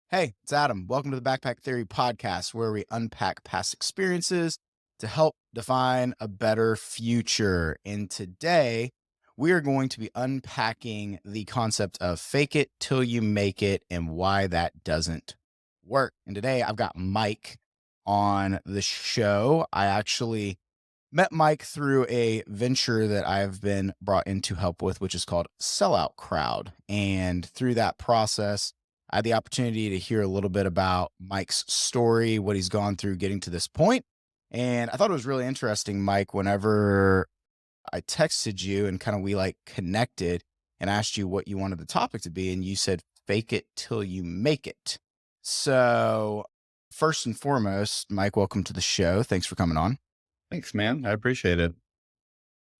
Hey, it's Adam. Welcome to the Backpack Theory podcast, where we unpack past experiences to help define a better future. And today, we are going to be unpacking the concept of fake it till you make it and why that doesn't work. And today, I've got Mike on the show. I actually met Mike through a venture that I've been brought in to help with, which is called Sellout Crowd. And through that process, I had the opportunity to hear a little bit about Mike's story, what he's gone through getting to this point. And I thought it was really interesting, Mike, whenever I texted you and kind of we like connected and asked you what you wanted the topic to be. And you said, fake it till you make it. So, first and foremost, Mike, welcome to the show. Thanks for coming on. Thanks, man. I appreciate it.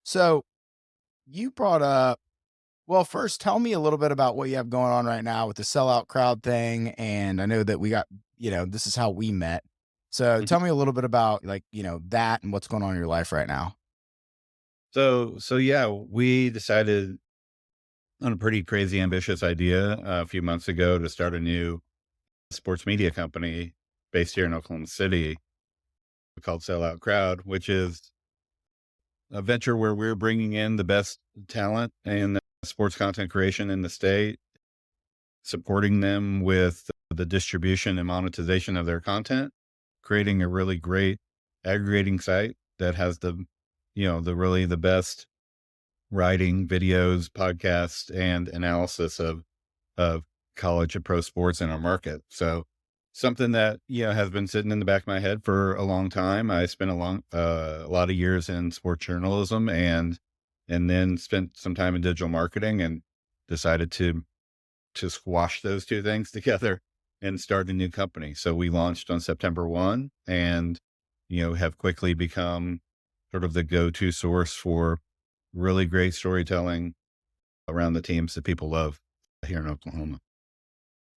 So, you brought up, well, first, tell me a little bit about what you have going on right now with the sellout crowd thing. And I know that we got, this is how we met. So Mhm. tell me a little bit about that and what's going on in your life right now. So yeah, we decided on a pretty crazy ambitious idea a few months ago to start a new sports media company based here in Oklahoma City called Sellout Crowd, which is a venture where we're bringing in the best talent and sports content creation in the state, supporting them with the distribution and monetization of their content, creating a really great aggregating site that has the best writing, videos, podcasts, and analysis of college and pro sports in our market. So something that has been sitting in the back of my head for a long time. I spent a lot of years in sports journalism and then spent some time in digital marketing and decided to squash those two things together and start a new company. So we launched on September 1 and have quickly become sort of the go-to source for really great storytelling around the teams that people love here in Oklahoma.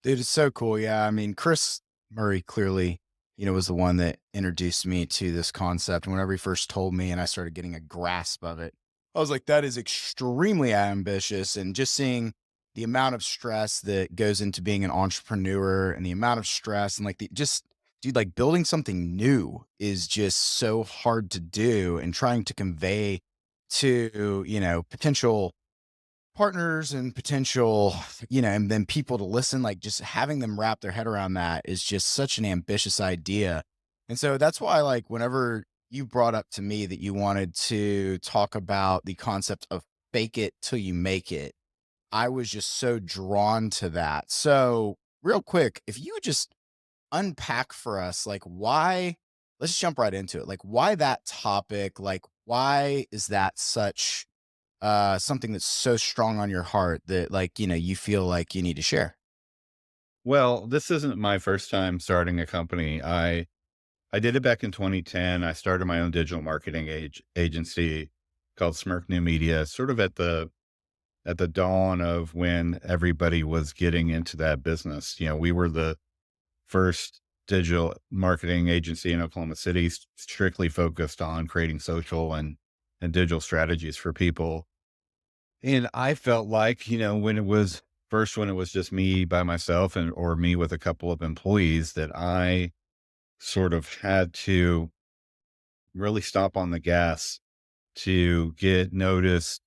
Dude, it's so cool. Yeah. I mean, Chris Murray clearly, was the one that introduced me to this concept. And whenever he first told me and I started getting a grasp of it, I was like, that is extremely ambitious. And just seeing the amount of stress that goes into being an entrepreneur and the amount of stress and like dude, like building something new is just so hard to do and trying to convey to, potential partners and potential, and then people to listen, like just having them wrap their head around that is just such an ambitious idea. And so that's why, like, whenever you brought up to me that you wanted to talk about the concept of fake it till you make it, I was just so drawn to that. So, real quick, if you would just unpack for us, like, why, let's jump right into it. Like, why that topic? Like, why is that such something that's so strong on your heart that you feel like you need to share? Well, this isn't my first time starting a company. I did it back in 2010. I started my own digital marketing agency called Smirk New Media, sort of at the dawn of when everybody was getting into that business. We were the first digital marketing agency in Oklahoma City, strictly focused on creating social and digital strategies for people. And I felt like, when it was just me by myself and or me with a couple of employees, that I sort of had to really stop on the gas to get noticed,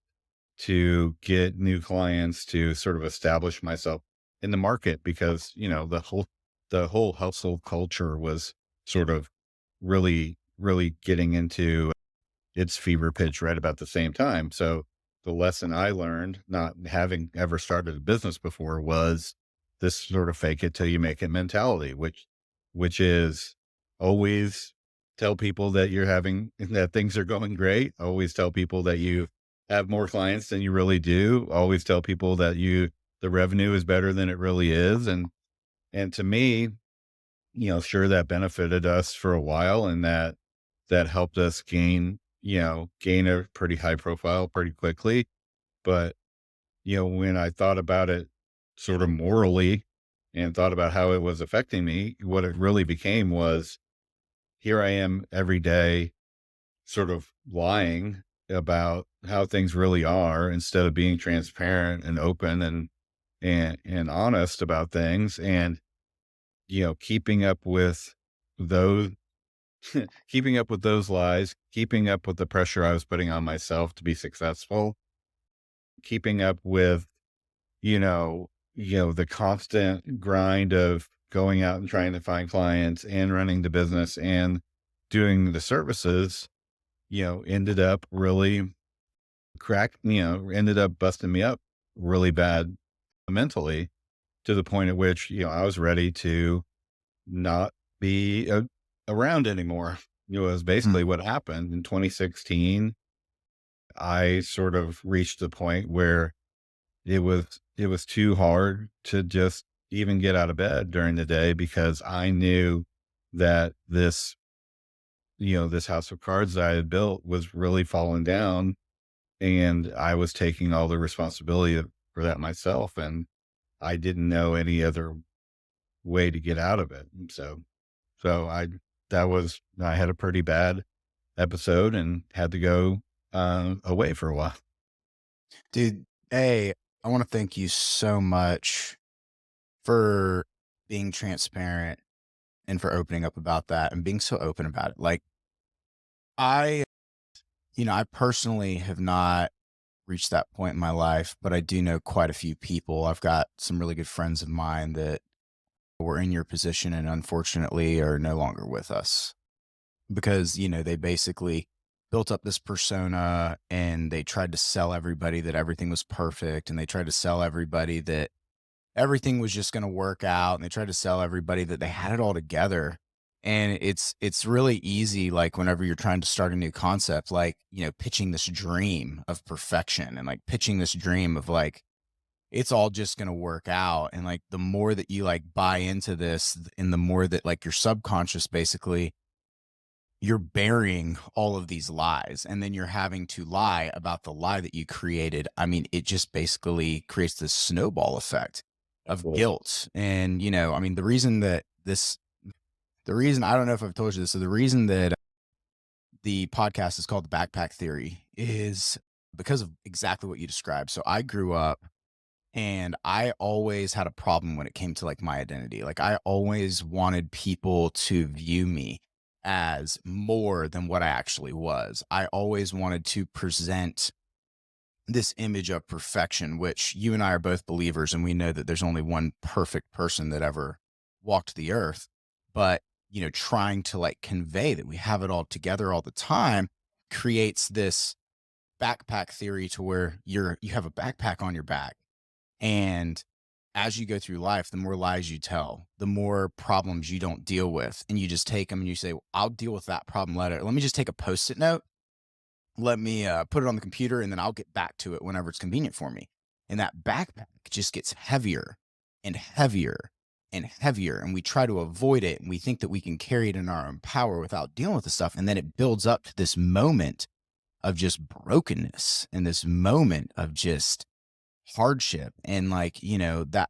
to get new clients, to sort of establish myself in the market because, the whole household culture was sort of really getting into its fever pitch right about the same time. So the lesson I learned, not having ever started a business before, was this sort of fake it till you make it mentality, which is always tell people that you're having that things are going great. Always tell people that you have more clients than you really do. Always tell people that the revenue is better than it really is. And to me, sure, that benefited us for a while and that helped us gain a pretty high profile pretty quickly. But, when I thought about it sort of morally and thought about how it was affecting me, what it really became was here I am every day sort of lying about how things really are instead of being transparent and open and honest about things. And keeping up with those keeping up with those lies, keeping up with the pressure I was putting on myself to be successful, keeping up with, the constant grind of going out and trying to find clients and running the business and doing the services, ended up really ended up busting me up really bad mentally, to the point at which, I was ready to not be around anymore. Is Mm. basically what happened in 2016. I sort of reached the point where it was too hard to just even get out of bed during the day, because I knew that this house of cards that I had built was really falling down, and I was taking all the responsibility for that myself, and I didn't know any other way to get out of it. And so I had a pretty bad episode and had to go away for a while. Dude, hey, I want to thank you so much for being transparent and for opening up about that and being so open about it. Like, I, I personally have not reached that point in my life, but I do know quite a few people. I've got some really good friends of mine that were in your position and unfortunately are no longer with us because, they basically built up this persona and they tried to sell everybody that everything was perfect. And they tried to sell everybody that everything was just going to work out. And they tried to sell everybody that they had it all together. And it's really easy, like whenever you're trying to start a new concept, like, pitching this dream of perfection and like pitching this dream of like, it's all just going to work out. And like, the more that you like buy into this and the more that like your subconscious basically you're burying all of these lies and then you're having to lie about the lie that you created. I mean, it just basically creates this snowball effect of Well, guilt. And, I mean, the reason, I don't know if I've told you this, so the reason that the podcast is called the Backpack Theory is because of exactly what you described. So I grew up and I always had a problem when it came to like my identity. Like I always wanted people to view me as more than what I actually was. I always wanted to present this image of perfection, which you and I are both believers, and we know that there's only one perfect person that ever walked the earth. But, trying to like convey that we have it all together all the time creates this backpack theory to where you have a backpack on your back and as you go through life, the more lies you tell, the more problems you don't deal with. And you just take them and you say, well, I'll deal with that problem later. Let me just take a post it note. Let me put it on the computer and then I'll get back to it whenever it's convenient for me. And that backpack just gets heavier and heavier and heavier. And we try to avoid it. And we think that we can carry it in our own power without dealing with the stuff. And then it builds up to this moment of just brokenness and this moment of just hardship and like, that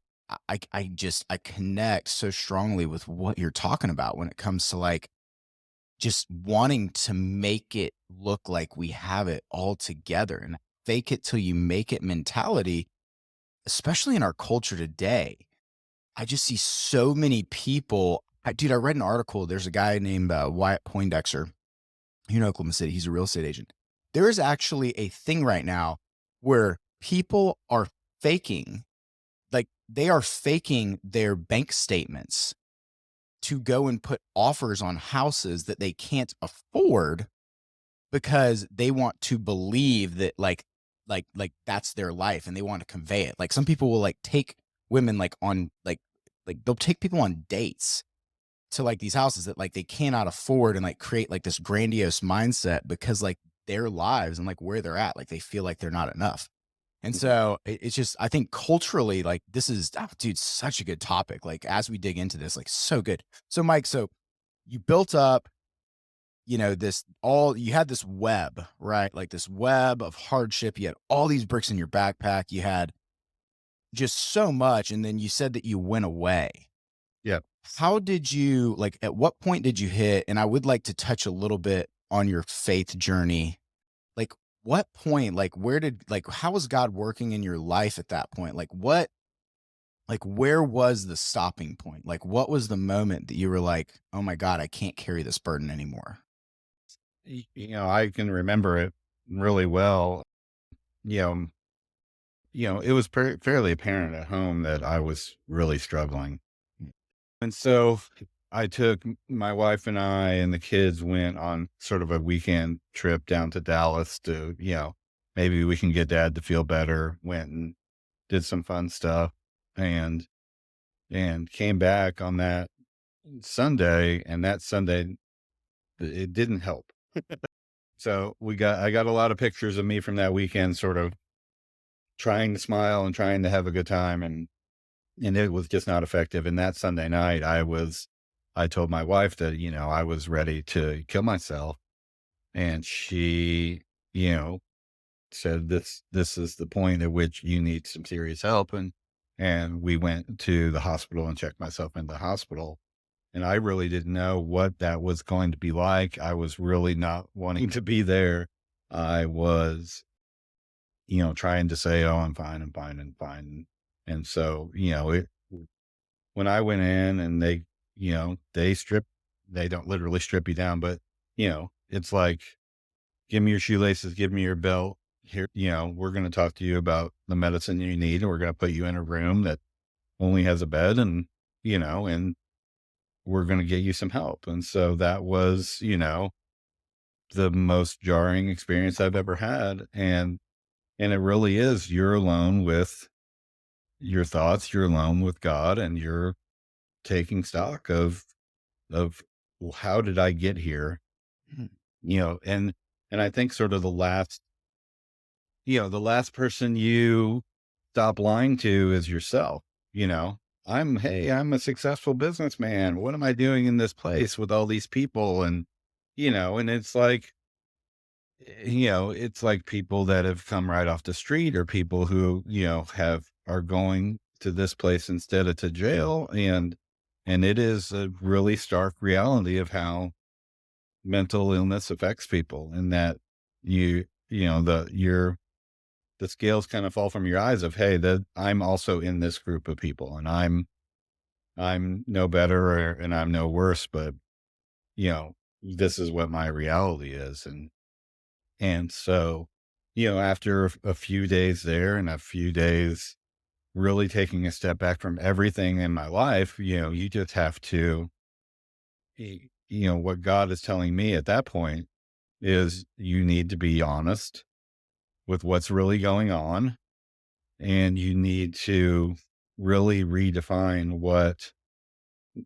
I connect so strongly with what you're talking about when it comes to like just wanting to make it look like we have it all together and fake it till you make it mentality, especially in our culture today. I just see so many people. I read an article. There's a guy named Wyatt Poindexter here in Oklahoma City. He's a real estate agent. There is actually a thing right now where people are faking like, they are faking their bank statements to go and put offers on houses that they can't afford because they want to believe that, that's their life, and they want to convey it. Like, some people will, like, take women, like, on they'll take people on dates to, like, these houses that, like, they cannot afford and, like, create, like, this grandiose mindset because, like, their lives and, like, where they're at, like, they feel like they're not enough. And so it's just, I think culturally, like this is, dude, such a good topic. Like as we dig into this, like so good. So Mike, so you built up, you had this web, right? Like this web of hardship. You had all these bricks in your backpack. You had just so much. And then you said that you went away. yeah. How did you, like, at what point did you hit? And I would like to touch a little bit on your faith journey. Like, what point, like, how was God working in your life at that point? Like, what Like, where was the stopping point? Like, what was the moment that you were like, "Oh my god, I can't carry this burden anymore?" I can remember it really well. You know, it was fairly apparent at home that I was really struggling. And so I took my wife and I and the kids went on sort of a weekend trip down to Dallas to, maybe we can get dad to feel better. Went and did some fun stuff and came back on that Sunday, and that Sunday it didn't help. So I got a lot of pictures of me from that weekend sort of trying to smile and trying to have a good time, and it was just not effective. And that Sunday night I told my wife that, I was ready to kill myself, and she, you know, said this is the point at which you need some serious help, and we went to the hospital and checked myself in the hospital. And I really didn't know what that was going to be like. I was really not wanting to be there. I was, trying to say, "Oh, I'm fine, I'm fine, I'm fine." And so, when I went in and they don't literally strip you down, but, it's like, "Give me your shoelaces, give me your belt. Here, we're gonna talk to you about the medicine you need, and we're gonna put you in a room that only has a bed, and we're gonna get you some help." And so that was, the most jarring experience I've ever had. And it really is, you're alone with your thoughts, you're alone with God, and you're taking stock of, "Well, how did I get here?" Mhm. And I think sort of the last person you stop lying to is yourself, you know? I'm a successful businessman. What am I doing in this place with all these people? And it's like, it's like people that have come right off the street, or people who, are going to this place instead of to jail. And it is a really stark reality of how mental illness affects people, and that you know, the scales kind of fall from your eyes of, hey, that I'm also in this group of people, and I'm no better, and I'm no worse, but this is what my reality is. And so, after a few days there and a few days really taking a step back from everything in my life, you just have to, what God is telling me at that point is you need to be honest with what's really going on, and you need to really redefine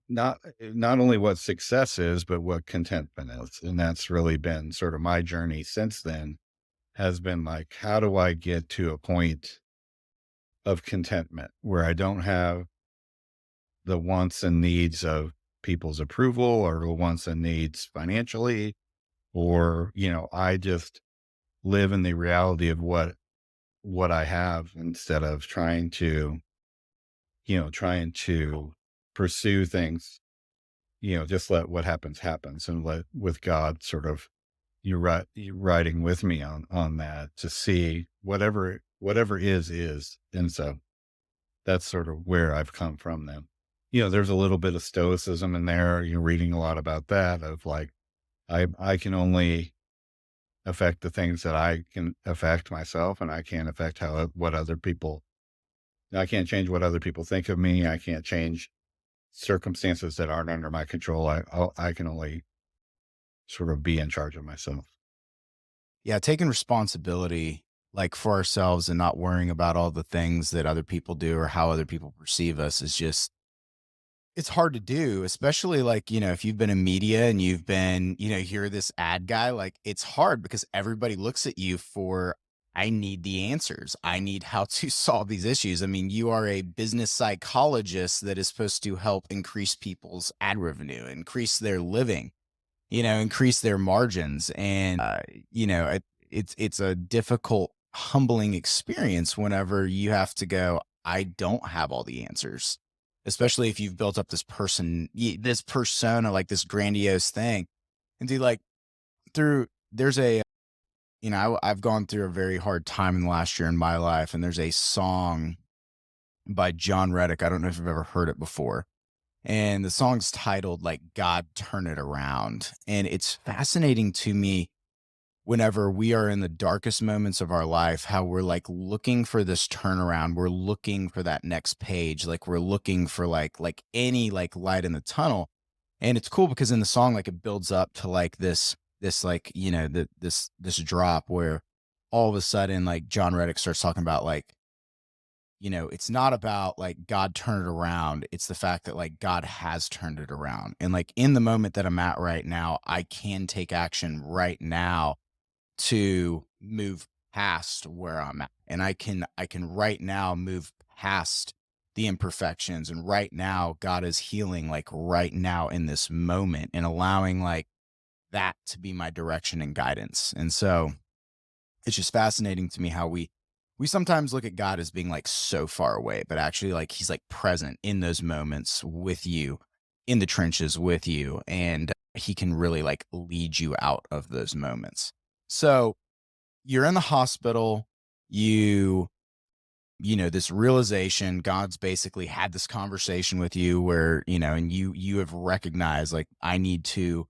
not only what success is, but what contentment is. And that's really been sort of my journey since then, has been like, how do I get to a point of contentment where I don't have the wants and needs of people's approval, or the wants and needs financially, or, I just live in the reality of what I have, instead of trying to pursue things, just let what happens happens, and let with God sort of you riding with me on that, to see whatever is. And so that's sort of where I've come from then. There's a little bit of stoicism in there. You're reading a lot about that, of like, I can only affect the things that I can affect myself, and I can't affect what other people. I can't change what other people think of me. I can't change circumstances that aren't under my control. I can only sort of be in charge of myself. Yeah, taking responsibility, like, for ourselves and not worrying about all the things that other people do or how other people perceive us is just it's hard to do, especially, like, if you've been in media and you've been, you're this ad guy, like, it's hard because everybody looks at you for, "I need the answers. I need how to solve these issues." I mean, you are a business psychologist that is supposed to help increase people's ad revenue, increase their living, increase their margins. And, it's a difficult, humbling experience whenever you have to go, I don't have all the answers, especially if you've built up this persona, like this grandiose thing. And dude, like there's I've gone through a very hard time in the last year in my life. And there's a song by John Reddick. I don't know if you've ever heard it before. And the song's titled like God Turn It Around. And it's fascinating to me whenever we are in the darkest moments of our life, how we're like looking for this turnaround. We're looking for that next page. Like we're looking for like any like light in the tunnel. And it's cool because in the song, like it builds up to like this like, this drop where all of a sudden like John Reddick starts talking about like, it's not about like God turn it around. It's the fact that like God has turned it around. And like in the moment that I'm at right now, I can take action right now to move past where I'm at. And I can right now move past the imperfections. And right now, God is healing like right now in this moment and allowing like that to be my direction and guidance. And so it's just fascinating to me how we sometimes look at God as being like so far away, but actually like he's like present in those moments with you, in the trenches with you, and he can really like lead you out of those moments. So you're in the hospital, you this realization, God's basically had this conversation with you where, and you have recognized like I need to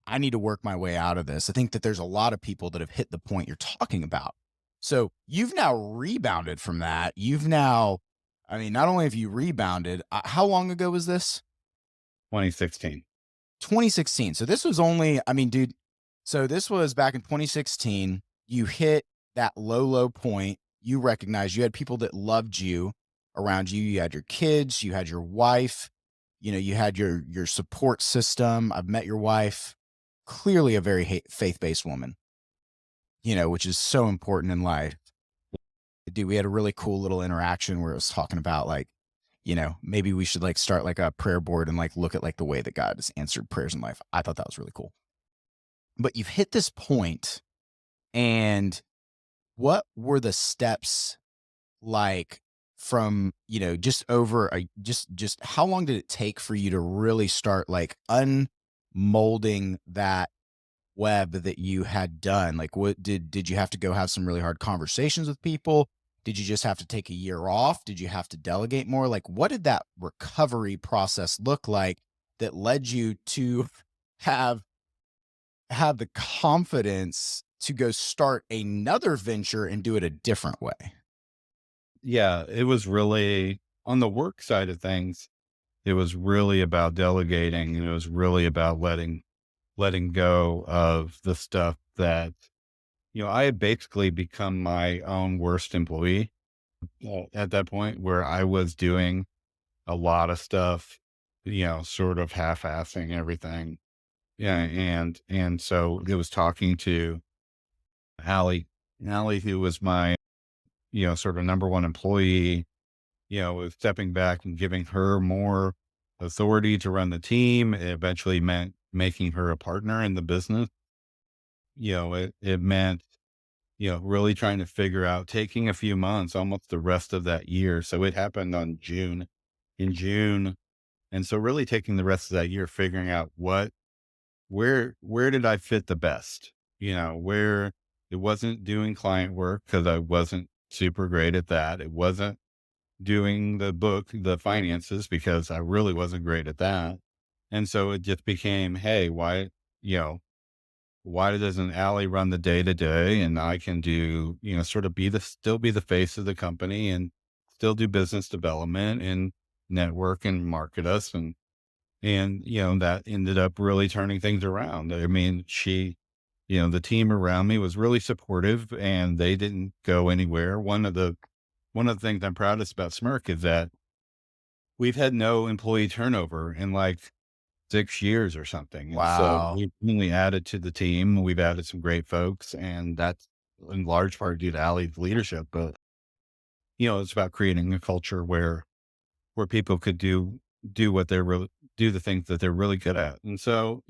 work my way out of this. I think that there's a lot of people that have hit the point you're talking about. So you've now rebounded from that. I mean, not only have you rebounded, how long ago was this? 2016. 2016. So this was only, I mean, dude, so this was back in 2016. You hit that low, low point. You recognized you had people that loved you around you. You had your kids, you had your wife, you had your support system. I've met your wife, clearly a very faith-based woman, which is so important in life. Dude, we had a really cool little interaction where it was talking about like, maybe we should like start like a prayer board and like look at like the way that God has answered prayers in life. I thought that was really cool. But you've hit this point, and what were the steps like from, just over a just how long did it take for you to really start like unmolding that web that you had done? Like what did you have to go have some really hard conversations with people? Did you just have to take a year off? Did you have to delegate more? Like what did that recovery process look like that led you to have have the confidence to go start another venture and do it a different way? Yeah, it was really on the work side of things. It was really about delegating, and it was really about letting go of the stuff that I had basically become my own worst employee at that point, where I was doing a lot of stuff, sort of half-assing everything. Yeah, and so it was talking to Allie, who was my, sort of number one employee, with stepping back and giving her more authority to run the team. It eventually meant making her a partner in the business. It meant, really trying to figure out taking a few months, almost the rest of that year. So it happened in June. And so really taking the rest of that year, figuring out where did I fit the best? Where it wasn't doing client work because I wasn't super great at that. It wasn't doing the finances because I really wasn't great at that. And so it just became, hey, you know, why doesn't Allie run the day to day and I can do, sort of still be the face of the company and still do business development and network and market us and that ended up really turning things around. I mean, the team around me was really supportive and they didn't go anywhere. One of the things I'm proudest about Smirk is that we've had no employee turnover in like 6 years or something, and so Wow. we've only added to the team. We've added some great folks, and that's in large part due to Allie's leadership, but, it's about creating a culture where people could do what they're really do the things that they're really good at, and so,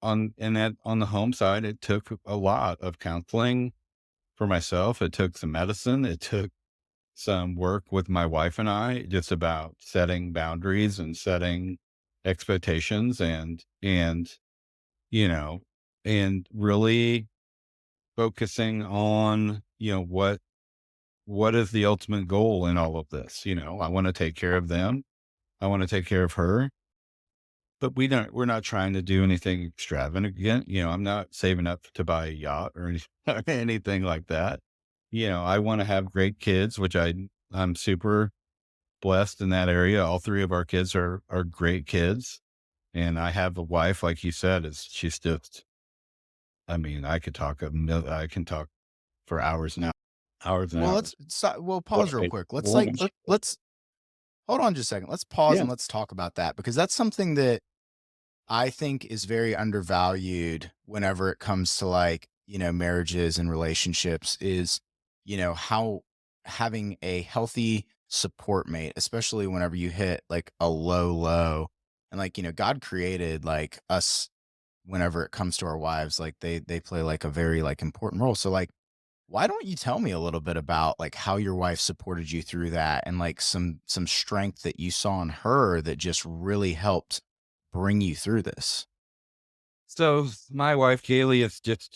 on the home side, it took a lot of counseling for myself. It took some medicine. It took some work with my wife and I just about setting boundaries and setting expectations you know, and really focusing on, what is the ultimate goal in all of this? You know, I want to take care of them. I want to take care of her, but we're not trying to do anything extravagant. You know, I'm not saving up to buy a yacht or or anything like that. You know, I want to have great kids, which I'm super blessed in that area. All three of our kids are great kids. And I have a wife, like you said, is she's just, I mean, I can talk for hours and Well, hours. What pause a real a quick. Let's woman. let's hold on just a second. Let's pause Yeah. and let's talk about that because that's something that I think is very undervalued whenever it comes to like, marriages and relationships is, how having a healthy support mate, especially whenever you hit like a low and like, God created like us whenever it comes to our wives, like they play like a very like important role. So like why don't you tell me a little bit about like how your wife supported you through that and like some strength that you saw in her that just really helped bring you through this? So my wife, Kaylee,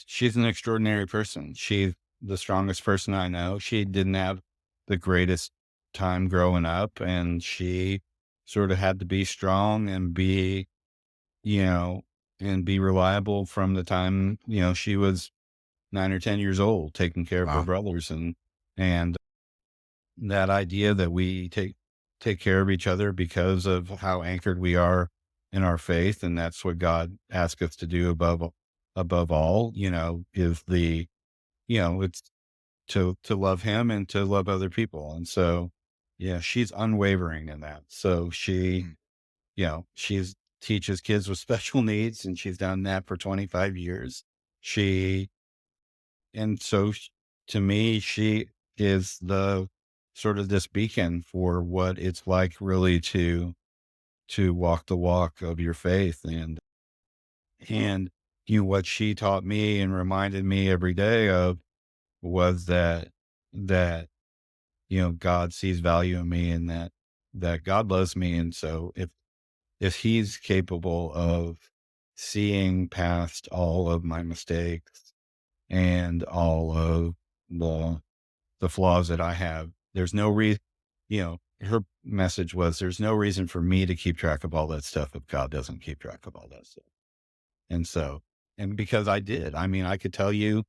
she's an extraordinary person. She's the strongest person I know. She didn't have the greatest time growing up, and she sort of had to be strong and you know, be reliable from the time, she was 9 or 10 years old, taking care of her Wow. brothers. And that idea that we take care of each other because of how anchored we are in our faith, and that's what God asks us to do above all, is it's to love him and to love other people. And so, yeah, she's unwavering in that. So Mm. she's teaches kids with special needs, and she's done that for 25 years. She and so to me, she is the sort of this beacon for what it's like really to walk the walk of your faith. And what she taught me and reminded me every day of was that God sees value in me, and that God loves me. And so if he's capable of seeing past all of my mistakes and all of the flaws that I have, there's no reason, her message was, there's no reason for me to keep track of all that stuff if God doesn't keep track of all that stuff. And so, and because I did, I mean, I could tell you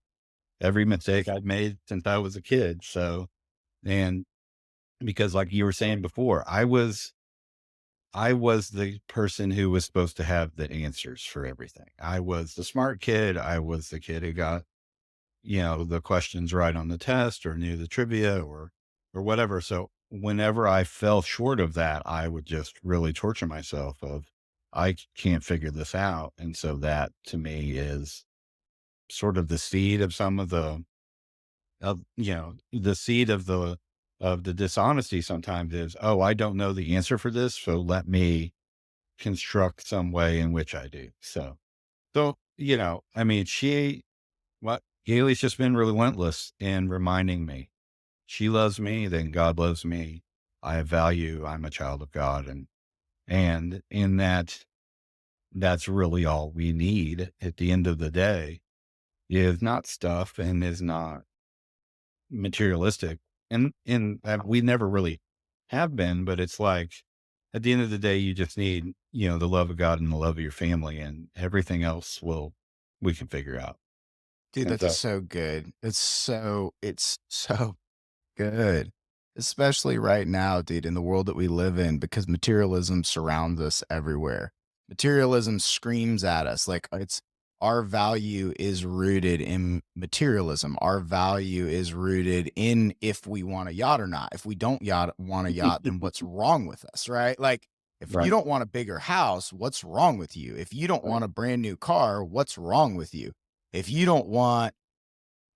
every mistake I've made since I was a kid. So, and because like you were saying before, I was the person who was supposed to have the answers for everything. I was the smart kid. I was the kid who got, the questions right on the test or knew the trivia or whatever. So whenever I fell short of that, I would just really torture myself of can't figure this out. And so that to me is sort of the seed of some of the seed of the dishonesty sometimes is, oh, I don't know the answer for this, so let me construct some way in which I do. So, I mean, what Gailey's just been relentless in reminding me she loves me, then God loves me. I have value. I'm a child of God. And in that, that's really all we need at the end of the day is not stuff and is not materialistic. And we never really have been, but it's like at the end of the day, you just need, the love of God and the love of your family, and everything else we can figure out. Dude, And that's so, so good. It's so good. Especially right now, dude, in the world that we live in, because materialism surrounds us everywhere. Materialism screams at us like it's our value is rooted in materialism. Our value is rooted in if we want a yacht or not. If we don't want a yacht, then what's wrong with us, right? Like if you right, don't want a bigger house, what's wrong with you? If you don't right, want a brand new car, what's wrong with you? If you don't want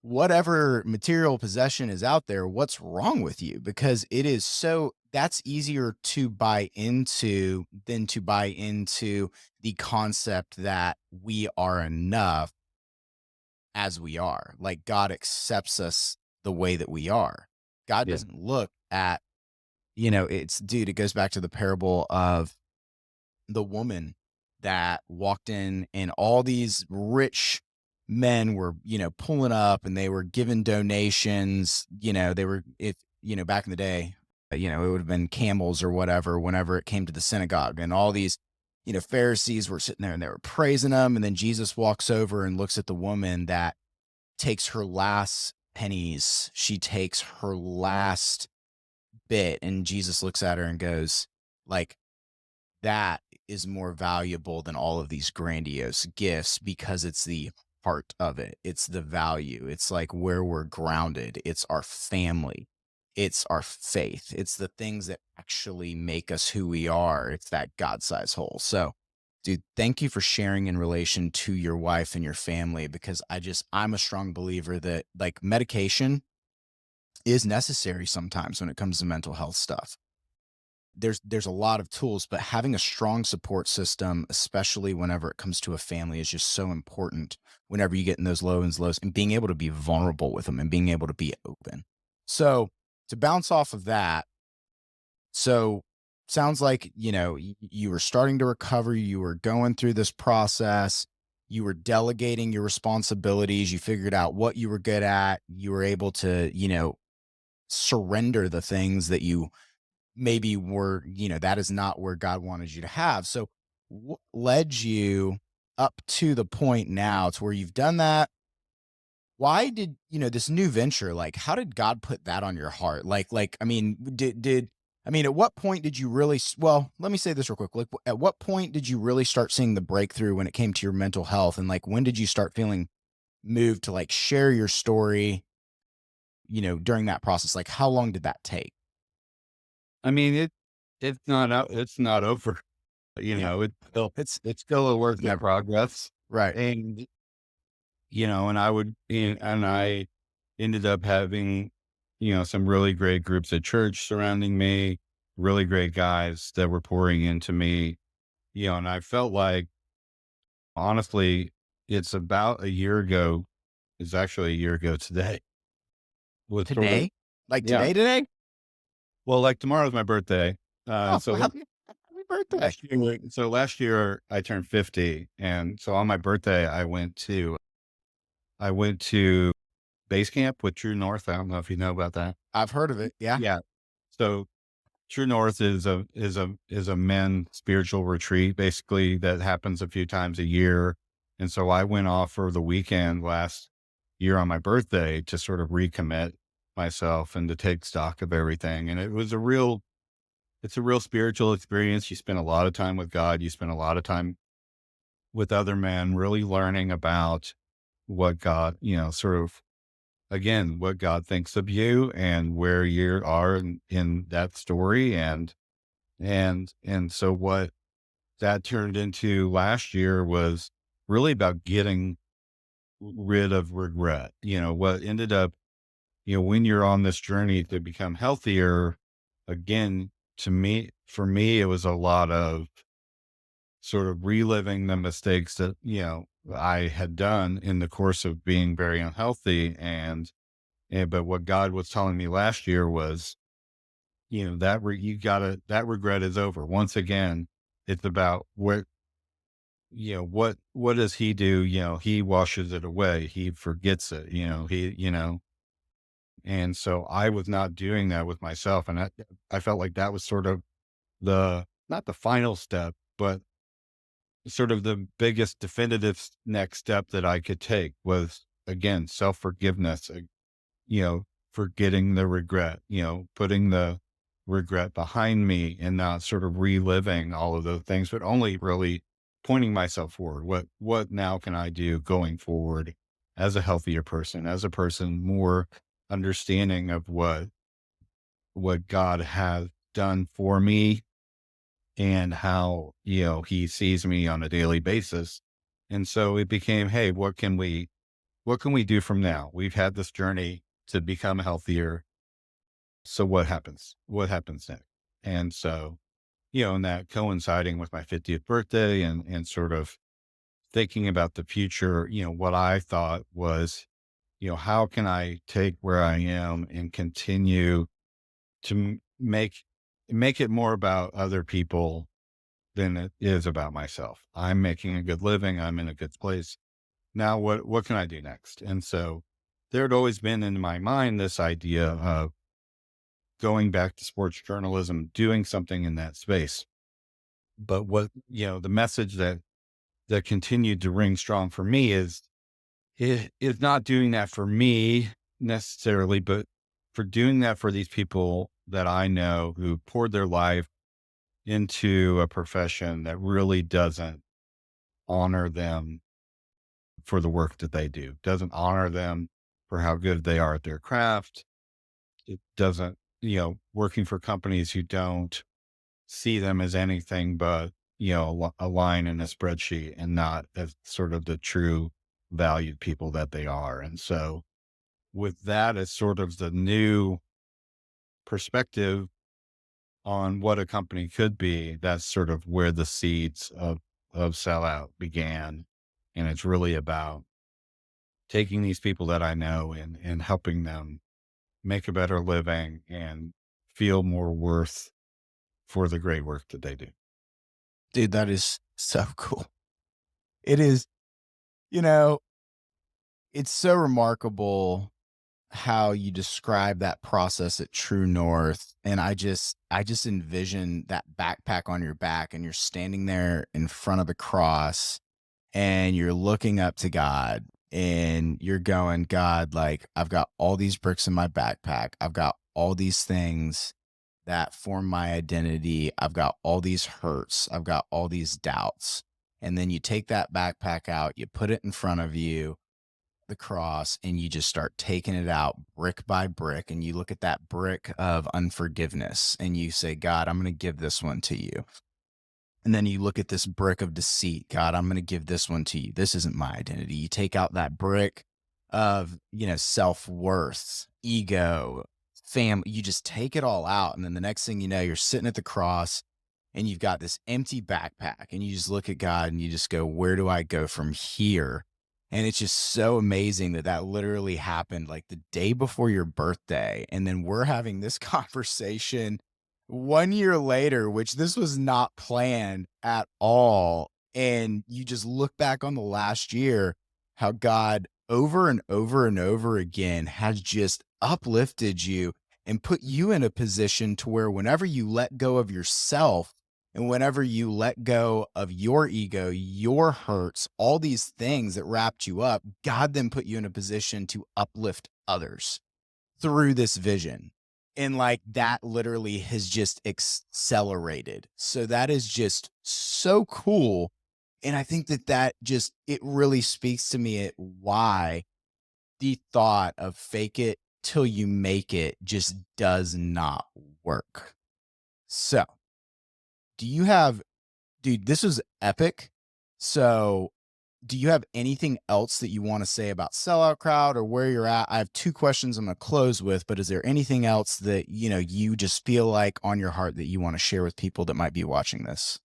whatever material possession is out there, what's wrong with you? Because it is so that's easier to buy into than to buy into the concept that we are enough as we are. Like God accepts us the way that we are. God yeah, doesn't look at, it's dude, it goes back to the parable of the woman that walked in and all these rich men were, pulling up and they were giving donations, they were if, back in the day, it would have been camels or whatever whenever it came to the synagogue and all these, Pharisees were sitting there and they were praising him and then Jesus walks over and looks at the woman that takes her last pennies. She takes her last bit and Jesus looks at her and goes like that is more valuable than all of these grandiose gifts because it's the heart of it. It's the value. It's like where we're grounded. It's our family. It's our faith. It's the things that actually make us who we are. It's that God size hole. So, dude, thank you for sharing in relation to your wife and your family because I'm a strong believer that like medication is necessary sometimes when it comes to mental health stuff. There's a lot of tools, but having a strong support system, especially whenever it comes to a family, is just so important whenever you get in those lows and being able to be vulnerable with them and being able to be open. So to bounce off of that, so sounds like, you were starting to recover, you were going through this process, you were delegating your responsibilities, you figured out what you were good at, you were able to, surrender the things that you maybe were, that is not where God wanted you to have. So what led you up to the point now to where you've done that? Why did, this new venture, like how did God put that on your heart? I mean, at what point did you really well, let me say this real quick. Like at what point did you really start seeing the breakthrough when it came to your mental health and like when did you start feeling moved to like share your story, during that process? Like how long did that take? I mean, it's not over. Yeah. It's It's still a work in never progress. right. And, and I ended up having, some really great groups at church surrounding me, really great guys that were pouring into me, and I felt like, honestly, it's about a year ago, it's actually a year ago today, was sort of, Today? Like yeah. today? Well, like tomorrow's my birthday. Oh, So well, happy birthday. last year I turned 50. And so on my birthday, I went to base camp with True North. I don't know if you know about that. I've heard of it. Yeah. Yeah. So True North is a men spiritual retreat basically that happens a few times a year. And so I went off for the weekend last year on my birthday to sort of recommit myself and to take stock of everything. And it's a real spiritual experience. You spend a lot of time with God. You spend a lot of time with other men, really learning about what God, sort of again, what God thinks of you and where you are in that story. And so what that turned into last year was really about getting rid of regret. What ended up, when you're on this journey to become healthier, again, for me, it was a lot of sort of reliving the mistakes that, I had done in the course of being very unhealthy. But what God was telling me last year was, that regret is over. Once again, it's about what does he do? He washes it away. He forgets it, and so I was not doing that with myself. And I felt like that was sort of not the final step, but sort of the biggest definitive next step that I could take was again, self-forgiveness, forgetting the regret, putting the regret behind me and not sort of reliving all of those things, but only really pointing myself forward. What now can I do going forward as a healthier person, as a person more understanding of what God has done for me and how, he sees me on a daily basis. And so it became, hey, what can we do from now? We've had this journey to become healthier. So what happens? What happens next? And so, and that coinciding with my 50th birthday and sort of thinking about the future, what I thought was, how can I take where I am and continue to make it more about other people than it is about myself. I'm making a good living. I'm in a good place. Now what can I do next? And so there had always been in my mind this idea of going back to sports journalism, doing something in that space. But the message that continued to ring strong for me is not doing that for me necessarily, but for doing that for these people that I know who poured their life into a profession that really doesn't honor them for the work that they do, doesn't honor them for how good they are at their craft. It doesn't, working for companies who don't see them as anything but, a line in a spreadsheet and not as sort of the true valued people that they are. And so with that as sort of the new perspective on what a company could be, that's sort of where the seeds of sellout began. And it's really about taking these people that I know and helping them make a better living and feel more worth for the great work that they do. Dude, that is so cool. It is, you know, it's so remarkable how you describe that process at True North, and I just envision that backpack on your back, and you're standing there in front of the cross, and you're looking up to God, and you're going, "God, like, I've got all these bricks in my backpack. I've got all these things that form my identity. I've got all these hurts. I've got all these doubts." And then you take that backpack out, you put it in front of you, the cross, and you just start taking it out brick by brick, and you look at that brick of unforgiveness and you say, God, I'm going to give this one to you. And then you look at this brick of deceit. God, I'm going to give this one to you. This isn't my identity. You take out that brick of, self-worth, ego, family. You just take it all out. And then the next thing you know, you're sitting at the cross and you've got this empty backpack and you just look at God and you just go, where do I go from here? And it's just so amazing that that literally happened like the day before your birthday. And then we're having this conversation 1 year later, which this was not planned at all. And you just look back on the last year, how God over and over and over again has just uplifted you and put you in a position to where whenever you let go of yourself and whenever you let go of your ego, your hurts, all these things that wrapped you up, God then put you in a position to uplift others through this vision. And like that literally has just accelerated. So that is just so cool. And I think that that just, it really speaks to me at why the thought of fake it till you make it just does not work. So, do you have, dude, this was epic. So, do you have anything else that you want to say about Sellout Crowd or where you're at? I have two questions I'm going to close with, but is there anything else that, you just feel like on your heart that you want to share with people that might be watching this?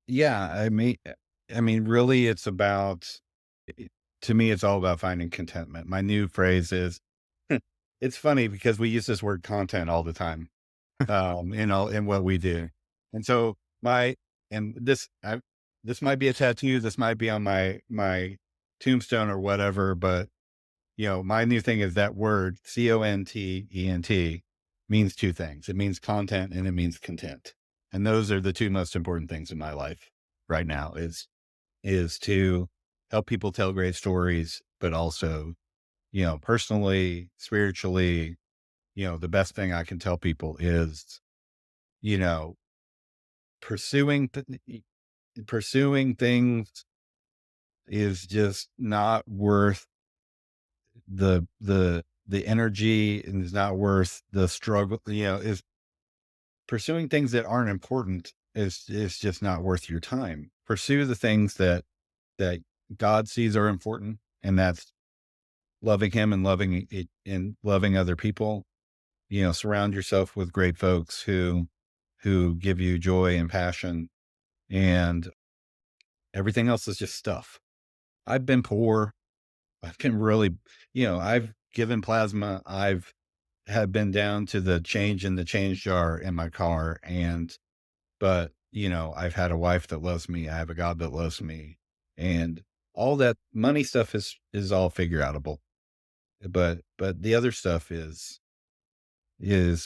Yeah, I mean, really, it's about it- to me, it's all about finding contentment. My new phrase is, it's funny because we use this word content all the time, in what we do, and so my and this might be a tattoo, this might be on my tombstone or whatever, but my new thing is that word content means two things. It means content and it means content. And those are the two most important things in my life right now is to help people tell great stories, but also, personally, spiritually, the best thing I can tell people is, you know, pursuing pursuing things is just not worth the energy and is not worth the struggle, is pursuing things that aren't important is just not worth your time. Pursue the things that God sees are important, and that's loving him and loving it and loving other people. Surround yourself with great folks who give you joy and passion, and everything else is just stuff. I've been poor. I've been really, I've given plasma. I've have been down to the change in the change jar in my car. But, I've had a wife that loves me. I have a God that loves me. And all that money stuff is all figure outable, but the other stuff is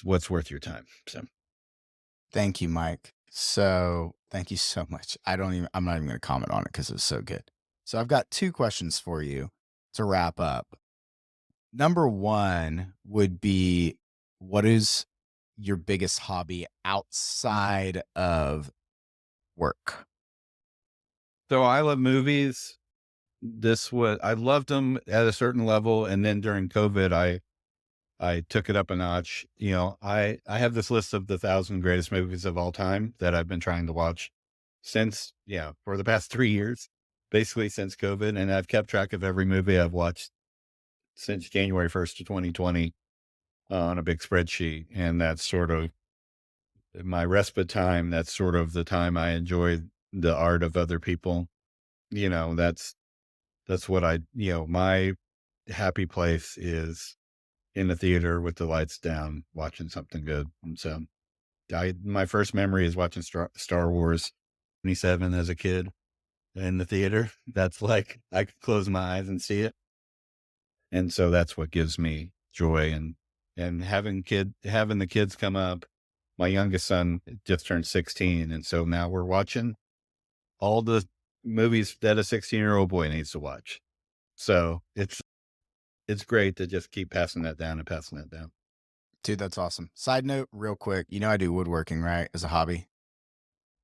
what's worth your time. So Thank you, Mike. So thank you so much. I'm not even going to comment on it because it was so good. So I've got two questions for you to wrap up. Number one would be, what is your biggest hobby outside of work? so I love movies. I loved them at a certain level, and then during COVID, I took it up a notch. I have this list of the 1,000 greatest movies of all time that I've been trying to watch since, for the past 3 years, basically since COVID. And I've kept track of every movie I've watched since January 1st of 2020 on a big spreadsheet. And that's sort of my respite time. That's sort of the time I enjoy the art of other people. That's what my happy place is in the theater with the lights down, watching something good. And so my first memory is watching Star Wars 27 as a kid in the theater. That's like, I could close my eyes and see it. And so that's what gives me joy. And having the kids come up, my youngest son just turned 16. And so now we're watching all the movies that a 16-year-old boy needs to watch. So it's great to just keep passing that down and passing that down. Dude, that's awesome. Side note, real quick, I do woodworking, right, as a hobby.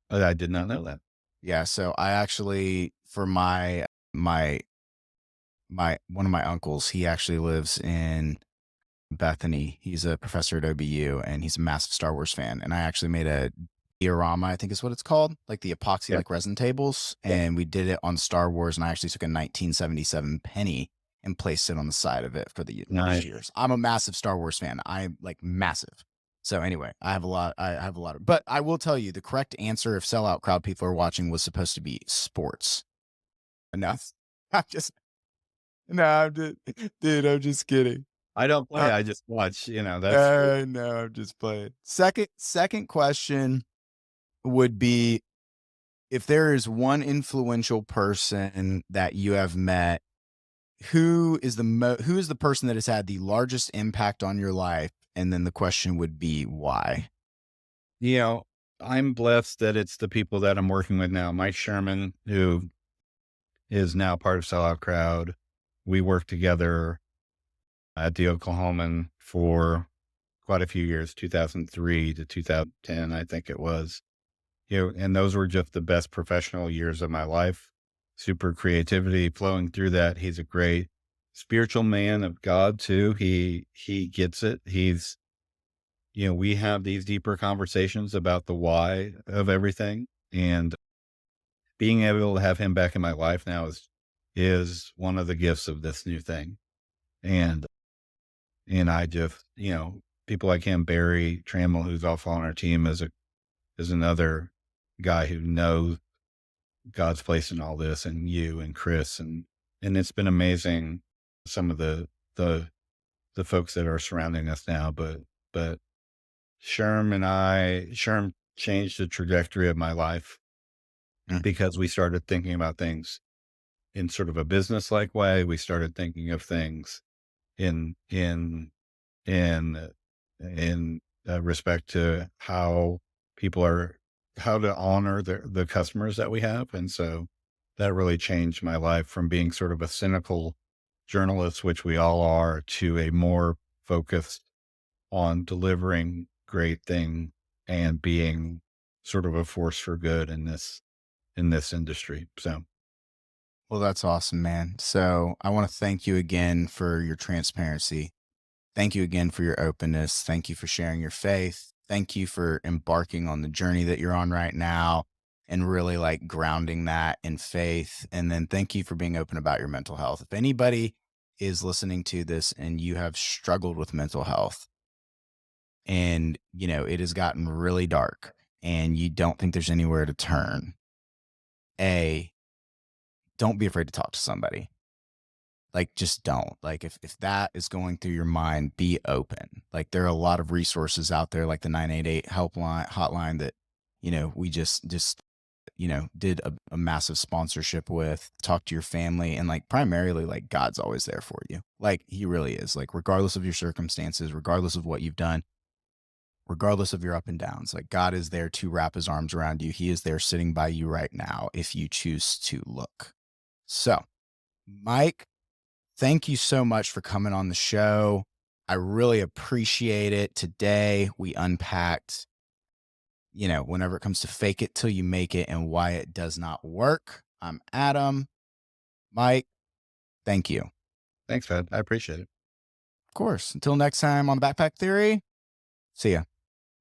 I did not know that. Yeah, so I actually, for my one of my uncles, he actually lives in Bethany. He's a professor at OBU, and he's a massive Star Wars fan. And I actually made a diorama, I think is what it's called, like the epoxy Yeah. like resin tables, and we did it on Star Wars. And I actually took a 1977 penny and placed it on the side of it for the first Nice. years. I'm a massive Star Wars fan. I'm like massive. So anyway, I have a lot. I have a lot of, but I will tell you the correct answer if sellout crowd people are watching was supposed to be sports. Enough. I'm just no, I'm just, dude. I'm just kidding. I don't play, Uh, I just watch, that's no, I'm just playing. Second question would be, if there is one influential person that you have met, who is the person that has had the largest impact on your life? And then the question would be why? you know, I'm blessed that it's the people that I'm working with now. Mike Sherman, who is now part of Sellout Crowd. We worked together at the Oklahoman for quite a few years, 2003 to 2010, I think it was. And those were just the best professional years of my life. Super creativity flowing through that. He's a great spiritual man of God too. He gets it. We have these deeper conversations about the why of everything. And being able to have him back in my life now is one of the gifts of this new thing. And I just, people like him, Barry Trammell, who's also on our team, is another guy who knows God's place in all this, and you and Chris, and it's been amazing. Some of the folks that are surrounding us now, but Sherm changed the trajectory of my life Mm. because we started thinking about things in sort of a business like way. We started thinking of things in in in respect to how to honor the customers that we have. And so that really changed my life from being sort of a cynical journalist, which we all are, to a more focused on delivering great thing and being sort of a force for good in this industry. So Well, that's awesome, man. So I want to thank you again for your transparency. Thank you again for your openness. Thank you for sharing your faith. Thank you for embarking on the journey that you're on right now and really like grounding that in faith. And then thank you for being open about your mental health. If anybody is listening to this and you have struggled with mental health and, it has gotten really dark and you don't think there's anywhere to turn, A, don't be afraid to talk to somebody. Like, just don't. Like, if that is going through your mind, be open. Like, there are a lot of resources out there, like the 988 helpline hotline that, we just did a massive sponsorship with, talk to your family, and like primarily, like God's always there for you. Like he really is. Like, regardless of your circumstances, regardless of what you've done, regardless of your up and downs, like God is there to wrap his arms around you. He is there sitting by you right now if you choose to look. So, Mike, thank you so much for coming on the show. I really appreciate it. Today, we unpacked, whenever it comes to fake it till you make it and why it does not work. I'm Adam. Mike, thank you. Of Thanks, man. I appreciate it. course. Until next time on the Backpack Theory, see ya.